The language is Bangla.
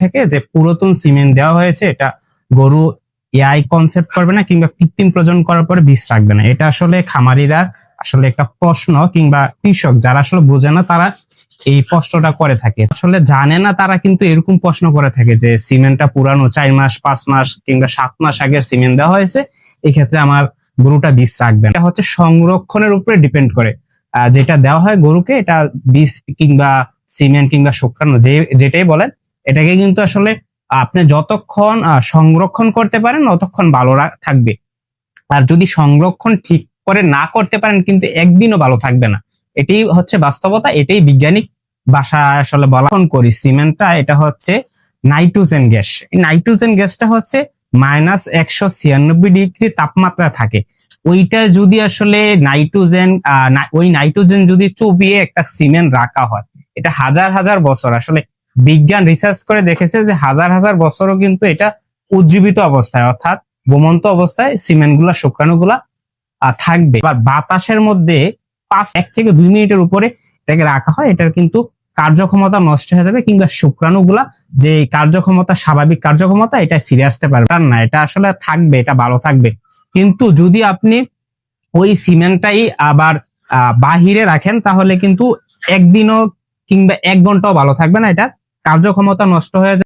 থেকে যে পুরাতন সিমেন্ট দেওয়া হয়েছে এটা গরু এআই কনসেপ্ট করবে না কিংবা কৃত্রিম প্রজনন করার পরে বীজ রাখবে না। এটা আসলে খামারিরা আসলে একটা প্রশ্ন, কিংবা কৃষক যারা আসলে বোঝে না তারা এই প্রশ্নটা করে থাকে। আসলে জানে না তারা কিন্তু এরকম প্রশ্ন করে থাকে যে সিমেন্টটা পুরানো 4 মাস 5 মাস কিংবা 7 মাস আগের সিমেন্ট দেওয়া হয়েছে, এই ক্ষেত্রে আমার গরুটা বীজ রাখবে না। এটা হচ্ছে সংরক্ষণের উপরে ডিপেন্ড করে। যেটা দেওয়া হয় গরুকে, এটা বীজ কিংবা সিমেন্ট কিংবা শুকানো যেটাই বলেন, এটাকে কিন্তু আসলে আপনি যতক্ষণ সংরক্ষণ করতে পারেন ততক্ষণ ভালো থাকবে। আর যদি সংরক্ষণ ঠিক করে না করতে পারেন কিন্তু একদিনও ভালো থাকবে না। এটাই হচ্ছে বাস্তবতা, এটাই বৈজ্ঞানিক ভাষা আসলে বলা করি। সিমেন্টটা এটা হচ্ছে নাইট্রোজেন গ্যাস। এই নাইট্রোজেন গ্যাসটা হচ্ছে -196 ডিগ্রি তাপমাত্রা থাকে। ওইটা যদি আসলে ওই নাইট্রোজেন যদি চুবিয়ে একটা সিমেন্ট রাখা হয়, এটা হাজার হাজার বছর আসলে বিজ্ঞান রিসার্চ করে দেখেছে যে হাজার হাজার বছরও কিন্তু এটা উজ্জীবিত অবস্থায়, অর্থাৎ ঘুমন্ত অবস্থায় সিমেন্ট গুলা শুকানো গুলা থাকবে। এবার বাতাসের মধ্যে 1 থেকে 2 মিনিটের উপরে এটাকে রাখা হয়, এটার কিন্তু কার্যক্ষমতা নষ্ট হয়ে যাবে কিংবা শুক্রাণু গুলা যে কার্যক্ষমতা, স্বাভাবিক কার্যক্ষমতা, এটা ফিরে আসতে পারবে না। এটা আসলে থাকবে, এটা ভালো থাকবে। কিন্তু যদি আপনি ওই সিমেন্টটাই আবার বাহিরে রাখেন তাহলে কিন্তু একদিনও কিংবা 1 ঘন্টাও ভালো থাকবে না, এটা কার্যক্ষমতা নষ্ট হয়ে যাবে।